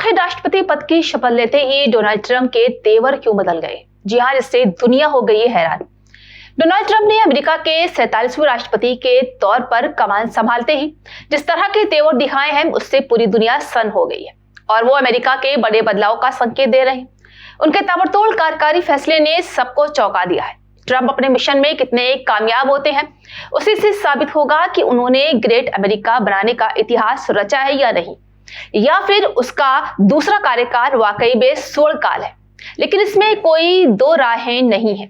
आखिर राष्ट्रपति पद की शपथ लेते ही डोनाल्ड ट्रंप के तेवर क्यों बदल गए? जी हाँ, जिससे दुनिया हो गई है हैरान। डोनाल्ड ट्रंप ने अमेरिका के 47वें राष्ट्रपति के तौर पर कमान संभालते ही जिस तरह के तेवर दिखाए हैं, उससे पूरी दुनिया सन्न हो गई है और वो अमेरिका के बड़े बदलाव का संकेत दे रहे हैं। उनके ताबड़तोड़ कार्यकारी फैसले ने सबको चौंका दिया है। ट्रंप अपने मिशन में कितने कामयाब होते हैं, उसी से साबित होगा कि उन्होंने ग्रेट अमेरिका बनाने का इतिहास रचा है या नहीं, या फिर उसका दूसरा कार्यकाल वाकई में स्वर्णकाल है। लेकिन इसमें कोई दो राहें नहीं है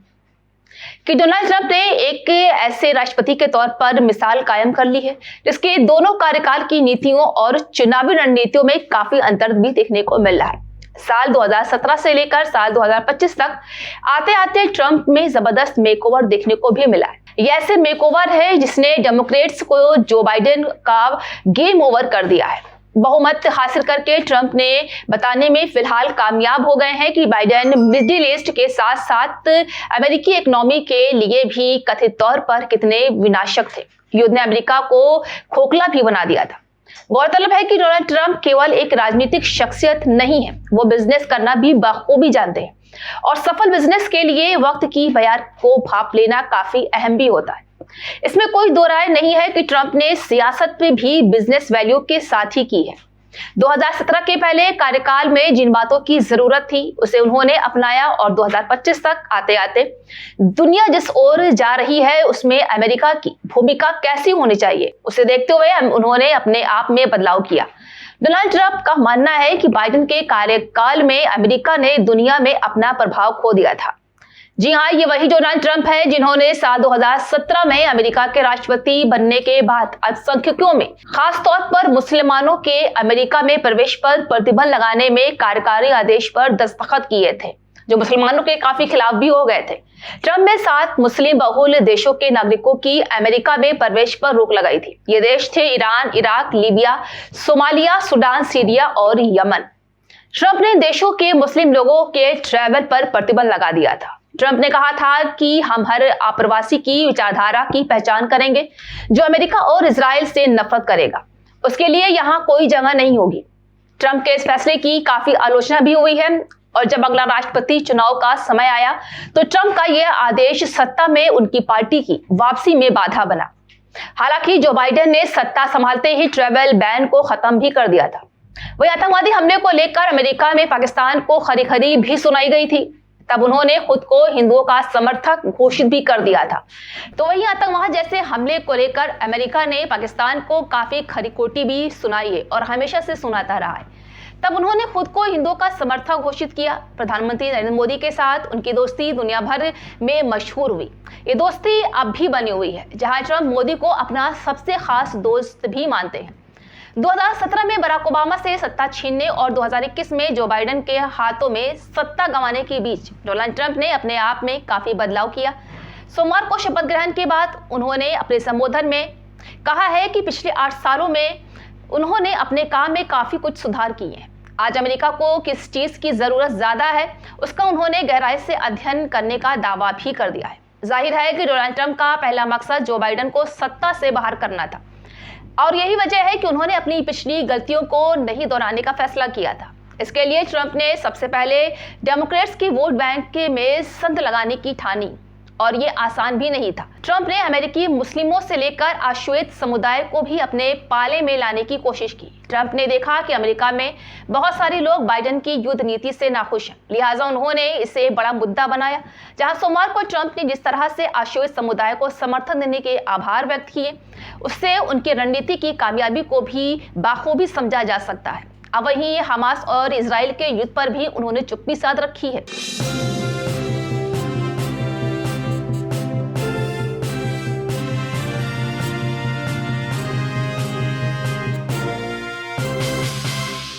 कि डोनाल्ड ट्रंप ने एक ऐसे राष्ट्रपति के तौर पर मिसाल कायम कर ली है जिसके दोनों कार्यकाल की नीतियों और चुनावी रणनीतियों में काफी अंतर भी देखने को मिल रहा है। साल 2017 से लेकर साल 2025 तक आते आते ट्रंप में जबरदस्त मेकओवर देखने को भी मिला है। यह ऐसे मेकओवर है जिसने डेमोक्रेट्स को जो बाइडेन का गेम ओवर कर दिया है। बहुमत हासिल करके ट्रंप ने बताने में फिलहाल कामयाब हो गए हैं कि बाइडेन मिडिल ईस्ट के साथ साथ अमेरिकी इकोनॉमी के लिए भी कथित तौर पर कितने विनाशक थे। युद्ध ने अमेरिका को खोखला भी बना दिया था। गौरतलब है कि डोनाल्ड ट्रंप केवल एक राजनीतिक शख्सियत नहीं है, वो बिजनेस करना भी बखूबी जानते हैं और सफल बिजनेस के लिए वक्त की बयार को भाप लेना काफी अहम भी होता है। इसमें कोई दो राय नहीं है कि ट्रंप ने सियासत में भी बिजनेस वैल्यू के साथ ही की है। 2017 के पहले कार्यकाल में जिन बातों की जरूरत थी उसे उन्होंने अपनाया और 2025 तक आते आते दुनिया जिस ओर जा रही है उसमें अमेरिका की भूमिका कैसी होनी चाहिए उसे देखते हुए उन्होंने अपने आप में बदलाव किया। डोनाल्ड ट्रंप का मानना है कि बाइडेन के कार्यकाल में अमेरिका ने दुनिया में अपना प्रभाव खो दिया था। जी हाँ, ये वही डोनाल्ड ट्रंप है जिन्होंने साल 2017 में अमेरिका के राष्ट्रपति बनने के बाद अल्पसंख्यकों में खास तौर पर मुसलमानों के अमेरिका में प्रवेश पर प्रतिबंध लगाने में कार्यकारी आदेश पर दस्तखत किए थे, जो मुसलमानों के काफी खिलाफ भी हो गए थे। ट्रंप ने 7 मुस्लिम बहुल देशों के नागरिकों की अमेरिका में प्रवेश पर रोक लगाई थी। ये देश थे Iran, Iraq, Libya, Somalia, Sudan, Syria और यमन। ट्रंप ने देशों के मुस्लिम लोगों के ट्रैवल पर प्रतिबंध लगा दिया था। ट्रंप ने कहा था कि हम हर आप्रवासी की विचारधारा की पहचान करेंगे जो अमेरिका और इजराइल से नफरत करेगा, उसके लिए यहाँ कोई जगह नहीं होगी। ट्रंप के इस फैसले की काफी आलोचना भी हुई है और जब अगला राष्ट्रपति चुनाव का समय आया तो ट्रंप का यह आदेश सत्ता में उनकी पार्टी की वापसी में बाधा बना। हालांकि जो बाइडेन ने सत्ता संभालते ही ट्रैवल बैन को खत्म भी कर दिया था। वही आतंकवादी हमले को लेकर अमेरिका में पाकिस्तान को खरी खरी भी सुनाई गई थी, तब उन्होंने खुद को हिंदुओं का समर्थक घोषित भी कर दिया था। तो वही आतंकवाद जैसे हमले को लेकर अमेरिका ने पाकिस्तान को काफी खरीखोटी भी सुनाई है और हमेशा से सुनाता रहा है। तब उन्होंने खुद को हिंदुओं का समर्थक घोषित किया। प्रधानमंत्री नरेंद्र मोदी के साथ उनकी दोस्ती दुनिया भर में मशहूर हुई। ये दोस्ती अब भी बनी हुई है, जहां ट्रंप मोदी को अपना सबसे खास दोस्त भी मानते हैं। 2017 में बराक ओबामा से सत्ता छीनने और 2021 में जो बाइडेन के हाथों में सत्ता गंवाने के बीच डोनाल्ड ट्रंप ने अपने आप में काफी बदलाव किया। सोमवार को शपथ ग्रहण के बाद उन्होंने अपने संबोधन में कहा है कि पिछले 8 सालों में उन्होंने अपने काम में काफी कुछ सुधार किए हैं। आज अमेरिका को किस चीज की जरूरत ज्यादा है उसका उन्होंने गहराई से अध्ययन करने का दावा भी कर दिया है। जाहिर है कि डोनाल्ड ट्रंप का पहला मकसद जो बाइडेन को सत्ता से बाहर करना था और यही वजह है कि उन्होंने अपनी पिछली गलतियों को नहीं दोहराने का फैसला किया था। इसके लिए ट्रंप ने सबसे पहले डेमोक्रेट्स की वोट बैंक में संद लगाने की ठानी और ये आसान भी नहीं था। ट्रंप ने अमेरिकी मुस्लिमों से लेकर अश्वेत समुदाय को भी अपने पाले में लाने की कोशिश की। ट्रंप ने देखा कि अमेरिका में बहुत सारे लोग बाइडेन की युद्ध नीति से नाखुश हैं, लिहाजा उन्होंने इसे बड़ा मुद्दा बनाया। जहां सोमवार को ट्रंप ने जिस तरह से अश्वेत समुदाय को समर्थन देने के आभार व्यक्त किए, उससे उनकी रणनीति की कामयाबी को भी बाखूबी समझा जा सकता है। अब वहीं हमास और इजराइल के युद्ध पर भी उन्होंने चुप्पी साध रखी है।